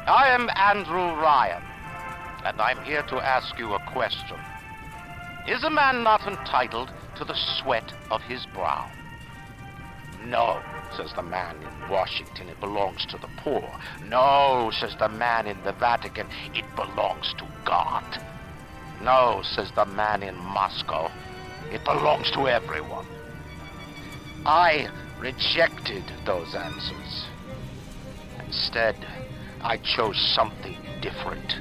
I am Andrew Ryan, and I'm here to ask you a question. Is a man not entitled to the sweat of his brow? No, says the man in Washington, it belongs to the poor. No, says the man in the Vatican, it belongs to God. No, says the man in Moscow, it belongs to everyone. I rejected those answers. Instead, I chose something different.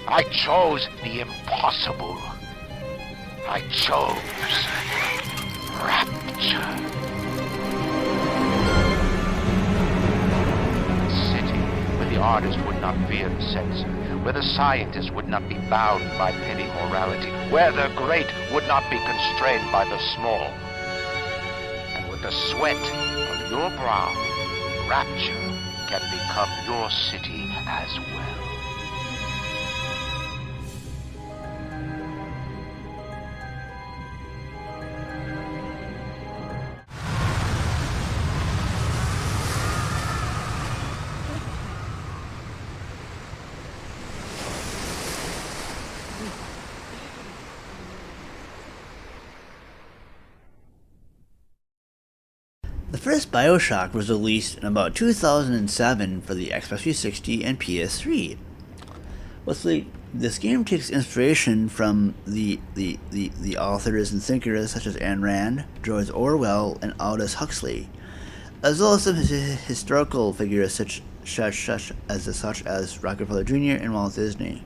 I chose the impossible. I chose rapture. The artist would not fear the censor, where the scientist would not be bound by petty morality, where the great would not be constrained by the small. And with the sweat of your brow, rapture can become your city as well. The first Bioshock was released in about 2007 for the Xbox 360 and PS3. This game takes inspiration from the authors and thinkers such as Ayn Rand, George Orwell, and Aldous Huxley, as well as some historical figures such as Rockefeller Jr. and Walt Disney.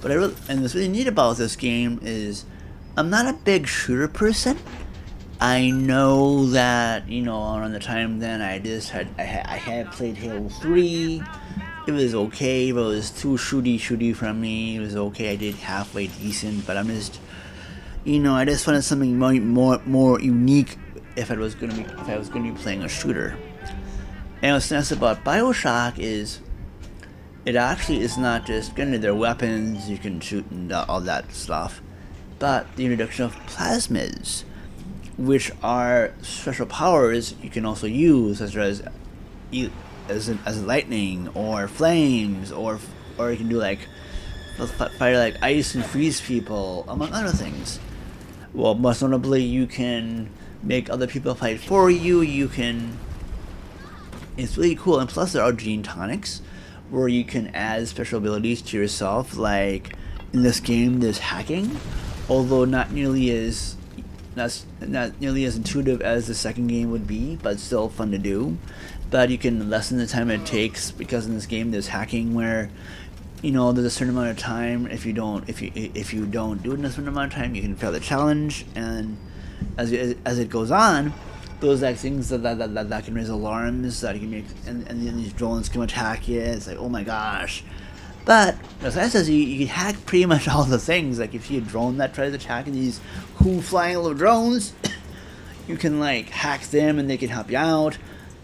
And what's really neat about this game is I'm not a big shooter person. I know that, around the time then I had played Halo 3. It was okay, but it was too shooty from me. It was okay, I did halfway decent, but I'm just, I just wanted something more unique if I was gonna be playing a shooter. And what's nice about Bioshock is it actually is not just their weapons, you can shoot and all that stuff, but the introduction of plasmids, which are special powers you can also use, such as lightning or flames, or you can do fire like ice and freeze people, among other things. Well, most notably, you can make other people fight for you. It's really cool, and plus there are gene tonics where you can add special abilities to yourself. Like in this game, there's hacking, although not nearly as intuitive as the second game would be, but still fun to do. But you can lessen the time it takes, because in this game there's hacking where there's a certain amount of time. If you don't do it in a certain amount of time, you can fail the challenge. And as it goes on, those things that can raise alarms that you can make, and then these drones come attack you. It's like, oh my gosh. But as I says, you can hack pretty much all the things. Like if you see a drone that tries attacking these flying little drones, you can hack them and they can help you out.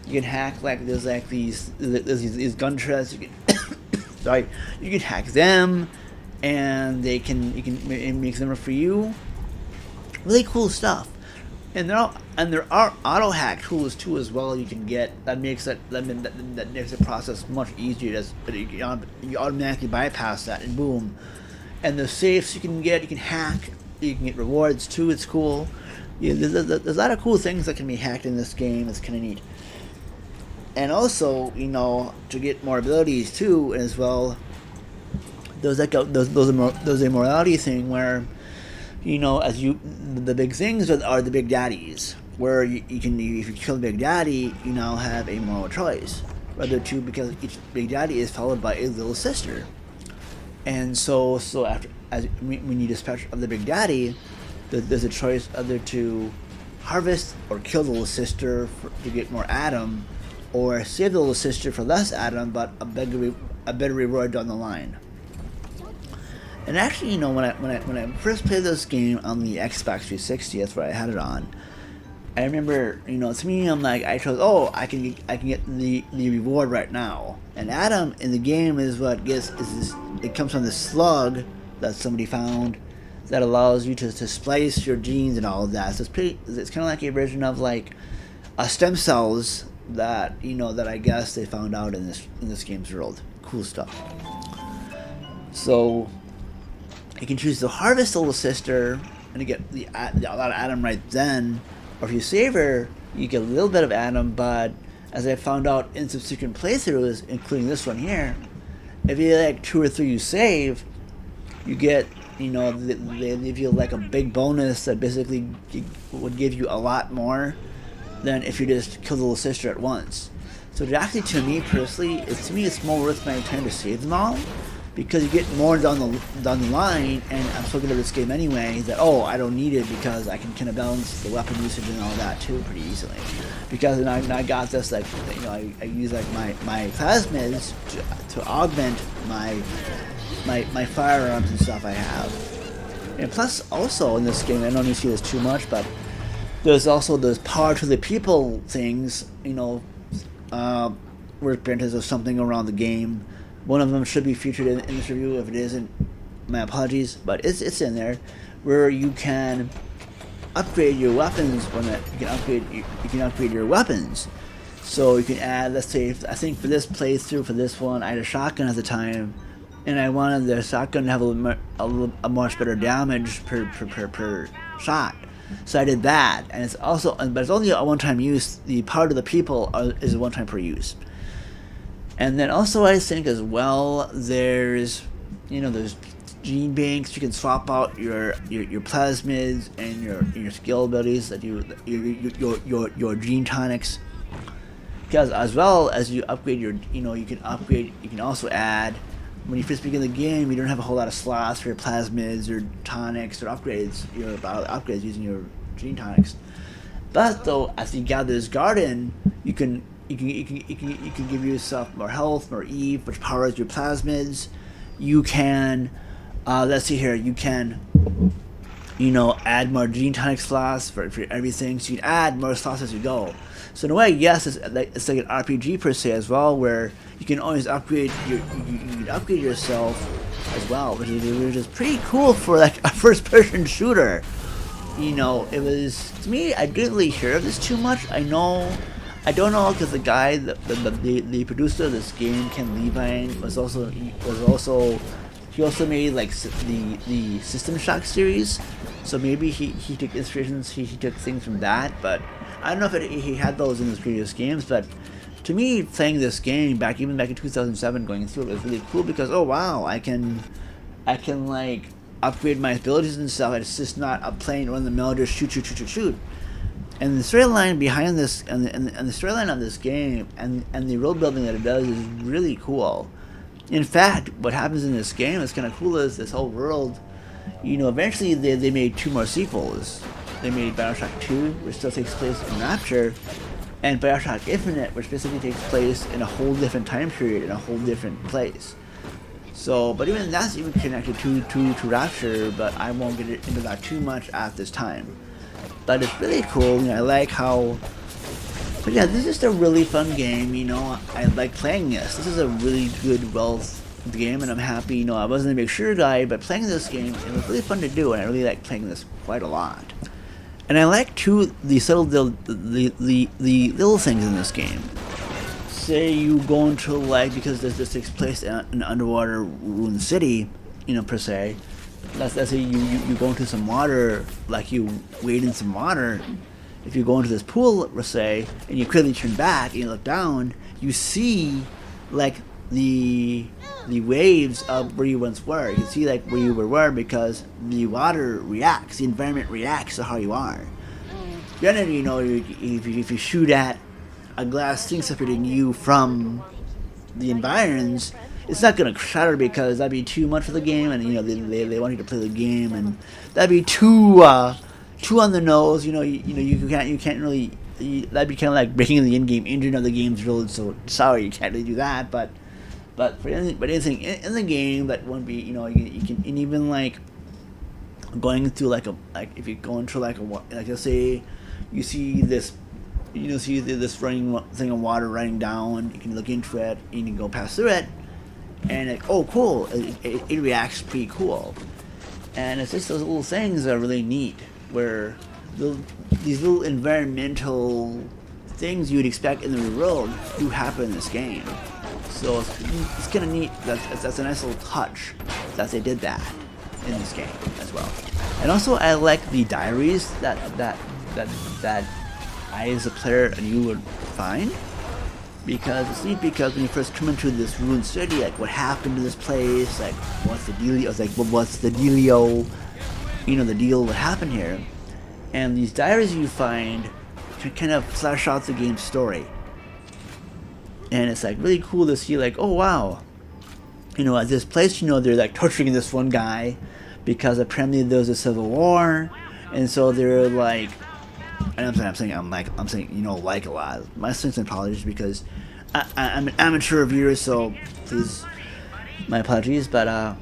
You can hack there's these gun chests. You can you can hack them, and it makes them for you. Really cool stuff. And there are auto hack tools too as well. You can get that makes the process much easier. You automatically bypass that, and boom. And the safes you can hack. You can get rewards too. It's cool. There's a lot of cool things that can be hacked in this game. It's kind of neat. And also, to get more abilities too as well. There's a morality thing where, the big things are the big daddies, where you can, if you kill the big daddy, you now have a moral choice, whether to, because each big daddy is followed by a little sister, and so when you dispatch of the big daddy, there's a choice either to harvest or kill the little sister to get more Adam, or save the little sister for less Adam but a better reward down the line. And actually, when I first played this game on the Xbox 360, that's where I had it on. I remember, to me, I'm like, I chose, I can get the reward right now. And Adam in the game is what gets it comes from this slug that somebody found that allows you to splice your genes and all of that. So it's kind of like a version of a stem cells that that I guess they found out in this game's world. Cool stuff. So you can choose to harvest the little sister and you get a lot of Adam right then, or if you save her, you get a little bit of Adam. But as I found out in subsequent playthroughs, including this one here, if you like 2 or 3 you save, you get they give you like a big bonus that basically would give you a lot more than if you just kill the little sister at once. So actually, to me personally, it's more worth my time to save them all, because you get more down the line, and I'm so good at this game anyway that I don't need it, because I can kind of balance the weapon usage and all that too pretty easily. Because I got this I use like my plasmids to augment my firearms and stuff I have. And plus also in this game, I don't need to see this too much, but there's also those power to the people things, work branches or something around the game. One of them should be featured in this review. If it isn't, my apologies, but it's in there, where you can upgrade your weapons. You can upgrade your weapons. So you can add, let's say, I think for this playthrough, for this one, I had a shotgun at the time, and I wanted the shotgun to have a much better damage per shot. So I did that, and it's also, but it's only a one-time use. The power to the people is a one-time per use. And then also I think as well, there's gene banks. You can swap out your plasmids and your skill abilities, that your gene tonics. Because as well as you upgrade you can also add, when you first begin the game, you don't have a whole lot of slots for your plasmids or tonics or upgrades, your upgrades using your gene tonics. But though, as you gather this garden, you can give yourself more health, more Eve, which powers your plasmids. You can, let's see here, you can, add more gene tonic slots for everything. So you can add more slots as you go. So in a way, yes, it's like an RPG per se as well, where you can always upgrade you can upgrade yourself as well, which is pretty cool for like a first-person shooter. It was, to me, I didn't really hear of this too much. I don't know, because the guy, the producer of this game, Ken Levine, he also made like the System Shock series, so maybe he took inspirations, he took things from that. But I don't know if he had those in his previous games. But to me, playing this game even back in 2007, going through it was really cool, because wow, I can like upgrade my abilities and stuff. It's just not a plain run the mill, just shoot. And the storyline behind this, and the storyline of this game, and the world building that it does is really cool. In fact, what happens in this game is kind of cool. Is this whole world, eventually they made 2 more sequels. They made Bioshock 2, which still takes place in Rapture, and Bioshock Infinite, which basically takes place in a whole different time period, in a whole different place. So, but even that's even connected to Rapture, but I won't get into that too much at this time. But it's really cool. I like how. But yeah, this is just a really fun game. I like playing this. This is a really good, game, and I'm happy. I wasn't a big shooter guy, but playing this game, it was really fun to do, and I really like playing this quite a lot. And I like too the little things in this game. Say you go into because this takes place in an underwater ruined city, per se. Let's say you go into some water, like you wade in some water. If you go into this pool, let's say, and you quickly turn back and you look down, you see like the waves of where you once were. You can see like where you were, because the water reacts, the environment reacts to how you are. Generally, if you shoot at a glass thing separating you from the environs, it's not gonna shatter, because that'd be too much for the game, and they want you to play the game, and that'd be too on the nose. You can't really. That'd be kind of like breaking the in-game engine of the game's rules. So sorry, you can't really do that. But anything in the game that won't be, you can, and even like going through like if you go into like let's say you see this. See this running thing of water running down. You can look into it, and you can go pass through it, and cool! It reacts pretty cool. And it's just those little things that are really neat, where these little environmental things you'd expect in the real world do happen in this game. So it's kind of neat. That's a nice little touch that they did that in this game as well. And also, I like the diaries that I as a player and you would find, because it's neat. Because when you first come into this ruined city, like what happened to this place, like what's the dealio? It's like what's the dealio? You know, the deal what happened here. And these diaries you find can kind of flesh out the game's story. And it's like really cool to see, like, oh wow, you know, at this place, you know, they're like torturing this one guy because apparently there was a civil war, and so they're like, and I'm saying, you know, like a lot. My sincere apologies, because I'm an amateur reviewer, so please, my apologies. But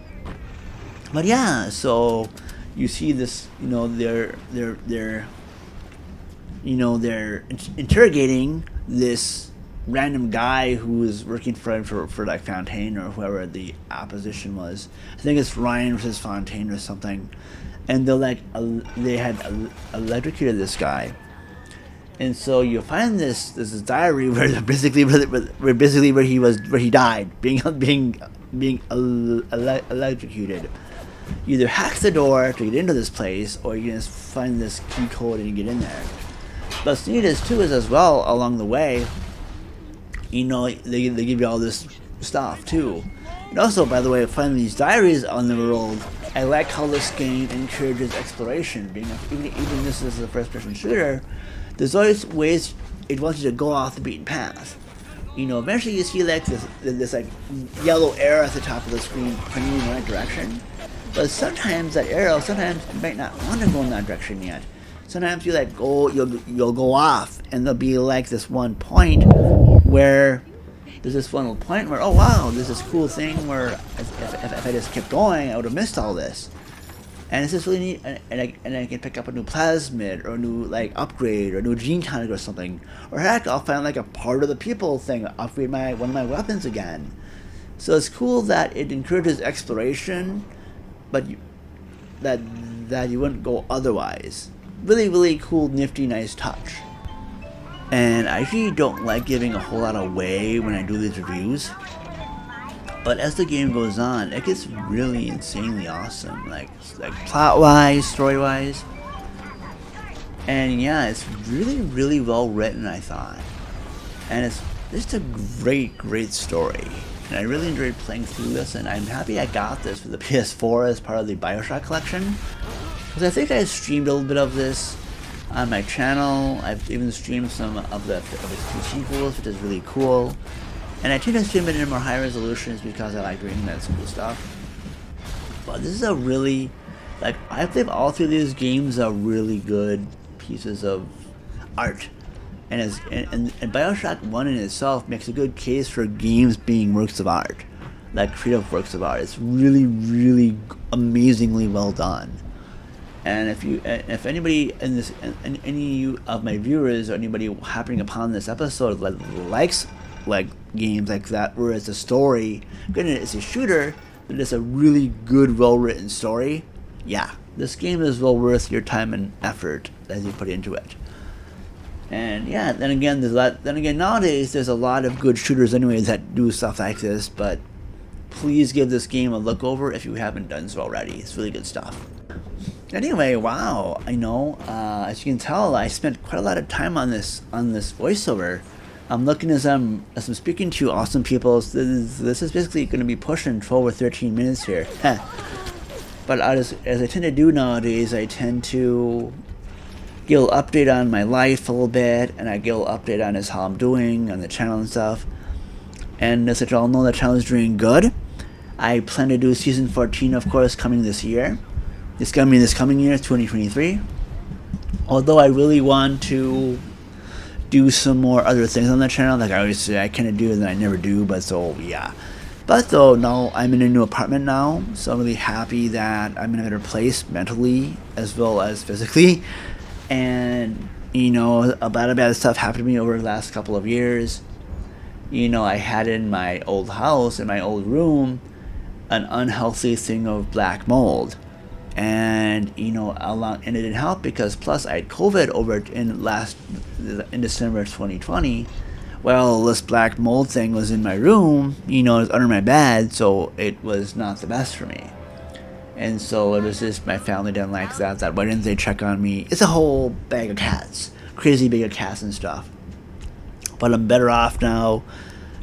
yeah, so you see this, you know, they're interrogating this random guy who was working for like Fontaine or whoever the opposition was. I think it's Ryan versus Fontaine or something. And they're like, they had electrocuted this guy. And so you find this diary where he died, being electrocuted. You either hack the door to get into this place, or you just find this key code and you get in there. But what's neat is as well along the way, you know, they give you all this stuff too. And also, by the way, finding these diaries on the world, I like how this game encourages exploration. Being even this is a first-person shooter, there's always ways it wants you to go off the beaten path. You know, eventually you see like this like yellow arrow at the top of the screen pointing you in the right direction. But sometimes that arrow, you might not want to go in that direction yet. Sometimes you like you'll go off, and there'll be like this one point where oh wow, there's this cool thing where if I just kept going, I would have missed all this. And it's just really neat, and I can pick up a new plasmid, or a new like upgrade, or a new gene tonic or something. Or heck, I'll find like a part of the people thing, upgrade one of my weapons again. So it's cool that it encourages exploration, but that you wouldn't go otherwise. Really, really cool, nifty, nice touch. And I actually don't like giving a whole lot away when I do these reviews, but as the game goes on, it gets really insanely awesome, like plot-wise, story-wise. And yeah, it's really, really well written, I thought. And it's just a great story. And I really enjoyed playing through this, and I'm happy I got this for the PS4 as part of the Bioshock collection. Because I think I streamed a little bit of this on my channel. I've even streamed some of its two sequels, which is really cool. And I tend to stream it in more high resolutions because I like reading that simple stuff. But this is a really, like, I believe all three of these games are really good pieces of art. And Bioshock 1 in itself makes a good case for games being works of art, like creative works of art. It's really, really amazingly well done. And if anybody in this, and any of my viewers or anybody happening upon this episode likes like games like that, where it's a story, granted it's a shooter, but it's a really good, well-written story, yeah, this game is well worth your time and effort as you put into it. And yeah, then again, nowadays there's a lot of good shooters anyways that do stuff like this, but please give this game a look over if you haven't done so already. It's really good stuff. Anyway, wow, I know, as you can tell, I spent quite a lot of time on this voiceover. I'm looking as I'm speaking to awesome people. This is basically going to be pushing 12 or 13 minutes here. But as I tend to do nowadays, I tend to give a little update on my life a little bit, and I give a little update on how I'm doing on the channel and stuff. And as you all know, the channel is doing good. I plan to do season 14, of course, coming this year. This coming year, 2023. Although I really want to do some more other things on the channel, like I always say I kind of do and then I never do, but so yeah. But though, now I'm in a new apartment now, so I'm really happy that I'm in a better place mentally as well as physically. And, you know, a lot of bad stuff happened to me over the last couple of years. You know, I had in my old house, in my old room, an unhealthy thing of black mold. And, you know, and it didn't help because plus I had COVID over in in December of 2020. Well, this black mold thing was in my room, you know, it was under my bed, so it was not the best for me. And so it was just my family didn't like that. Why didn't they check on me? It's a whole bag of cats, crazy bag of cats and stuff. But I'm better off now.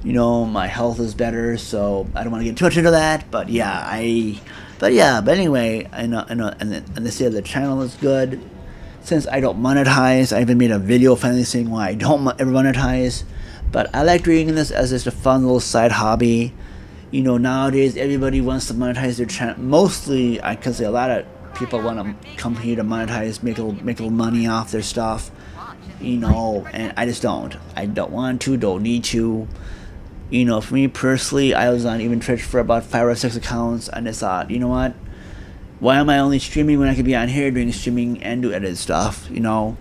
You know, my health is better, so I don't want to get too much into that. But anyway, I know, and they say the channel is good. Since I don't monetize, I even made a video finally saying why I don't ever monetize. But I like doing this as just a fun little side hobby. You know, nowadays everybody wants to monetize their channel. Mostly, I can say a lot of people want to come here to monetize, make a little money off their stuff. You know, and I just don't. I don't want to, don't need to. You know, for me personally, I was on even Twitch for about 5 or 6 accounts, and I thought, you know what? Why am I only streaming when I could be on here doing streaming and do edited stuff, you know?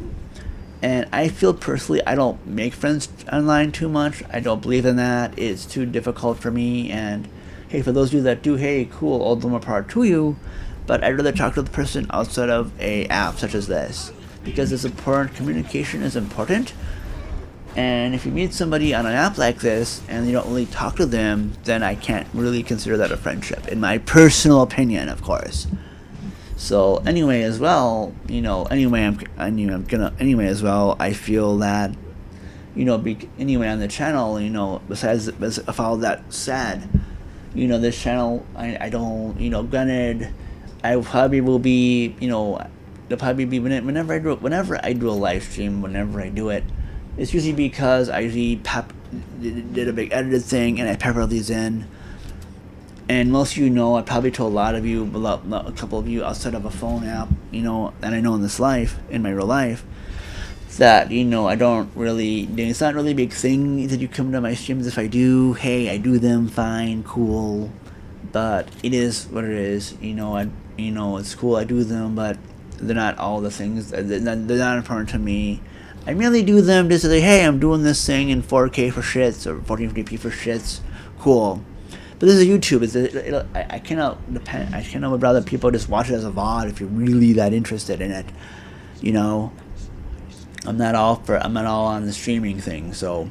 And I feel personally I don't make friends online too much. I don't believe in that. It's too difficult for me. And hey, for those of you that do, hey, cool, all the more power to you. But I'd rather talk to the person outside of a app such as this, because it's important. Communication is important. And if you meet somebody on an app like this and you don't really talk to them, then I can't really consider that a friendship, in my personal opinion, of course. So anyway, as well, you know, anyway as well, I feel that, you know, anyway on the channel, you know, besides if all that said, you know, this channel, I don't, you know, granted, I probably will be, you know, it'll probably be whenever I do a live stream, whenever I do it, it's usually because I usually did a big edited thing and I pepper these in. And most of you know, I probably told a lot of you, a couple of you outside of a phone app, you know, and I know in my real life, that, you know, I don't really, it's not really a big thing that you come to my streams. If I do, hey, I do them, fine, cool, but it is what it is, you know, it's cool, I do them, but they're not all the things, they're not important to me. I merely do them just to say, hey, I'm doing this thing in 4K for shits, or 1450p for shits, cool. But this is YouTube. I cannot would rather people just watch it as a VOD if you're really that interested in it. You know, I'm not all on the streaming thing. So,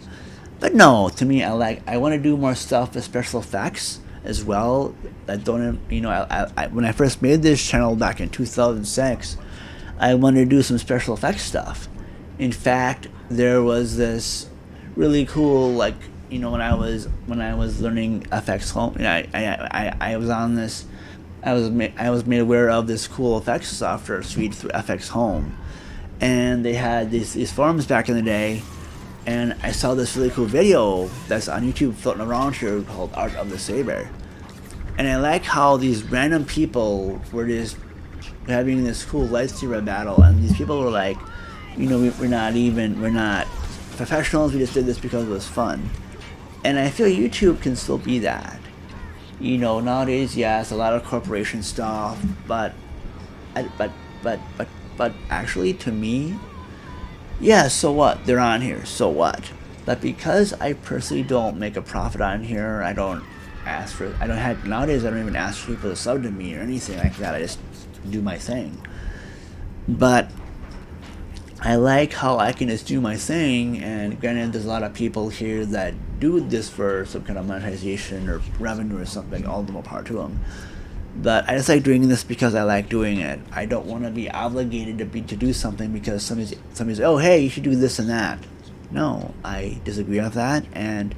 but no, to me, I want to do more stuff with special effects as well. I don't, you know, I when I first made this channel back in 2006, I wanted to do some special effects stuff. In fact, there was this really cool, like, you know, when I was learning FX Home, you know, I was on this, I was made aware of this cool effects software suite through FX Home, and they had these forums back in the day, and I saw this really cool video that's on YouTube floating around here called Art of the Saber, and I like how these random people were just having this cool lightsaber battle, and these people were like, you know, we're not professionals, we just did this because it was fun. And I feel YouTube can still be that. You know, nowadays, yes, a lot of corporation stuff, but actually, to me, yeah, so what? They're on here, so what? But because I personally don't make a profit on here, nowadays I don't even ask people to sub to me or anything like that. I just do my thing. But I like how I can just do my thing, and granted, there's a lot of people here that do this for some kind of monetization or revenue or something, all the more power to them. But I just like doing this because I like doing it. I don't want to be obligated to do something because somebody's oh, hey, you should do this and that. No, I disagree with that, and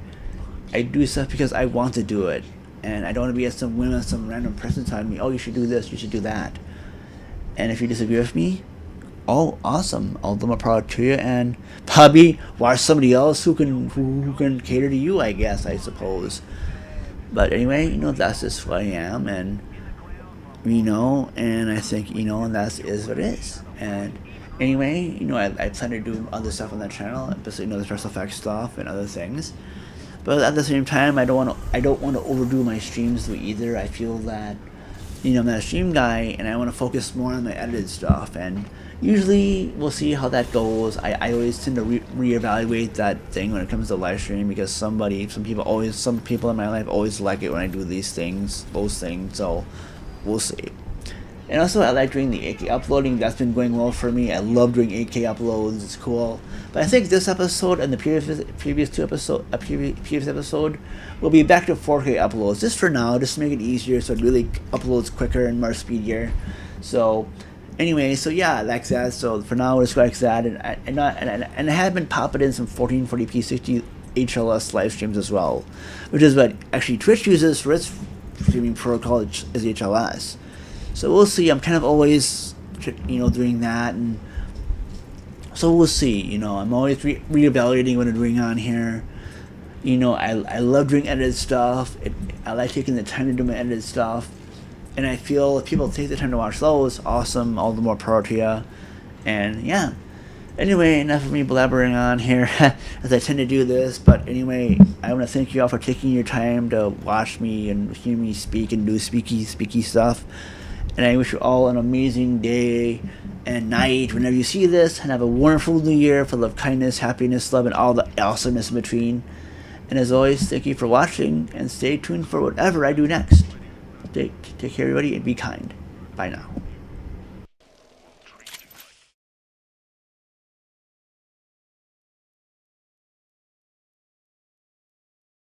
I do stuff because I want to do it, and I don't want to be at some random person telling me, oh, you should do this, you should do that. And if you disagree with me, oh, awesome! All the more proud to you, and probably watch somebody else who can cater to you, I guess, I suppose. But anyway, you know, that's just who I am, and you know, and I think, you know, and that is what it is. And anyway, you know, I plan to do other stuff on that channel, especially, you know, the special effects stuff and other things. But at the same time, I don't want to overdo my streams though either. I feel that, you know, I'm not a stream guy, and I want to focus more on my edited stuff, and usually we'll see how that goes. I always tend to reevaluate that thing when it comes to live streaming, because some people in my life always like it when I do those things, so we'll see. And also, I like doing the 8K uploading. That's been going well for me. I love doing 8K uploads. It's cool. But I think this episode and the previous episode will be back to 4K uploads just for now, just to make it easier, so it really uploads quicker and more speedier. So anyway, so yeah, like that. So for now, it's like that. And I have been popping in some 1440p 60 HLS live streams as well, which is what actually Twitch uses for its streaming protocol is HLS. So we'll see. I'm kind of always, doing that, and so we'll see. I'm always reevaluating what I'm doing on here. I love doing edited stuff. I like taking the time to do my edited stuff, and I feel if people take the time to watch those, awesome. All the more power to you. And yeah. Anyway, enough of me blabbering on here as I tend to do this. But anyway, I want to thank you all for taking your time to watch me and hear me speak and do speaky stuff. And I wish you all an amazing day and night whenever you see this. And have a wonderful new year full of kindness, happiness, love, and all the awesomeness in between. And as always, thank you for watching. And stay tuned for whatever I do next. Take care, everybody, and be kind. Bye now.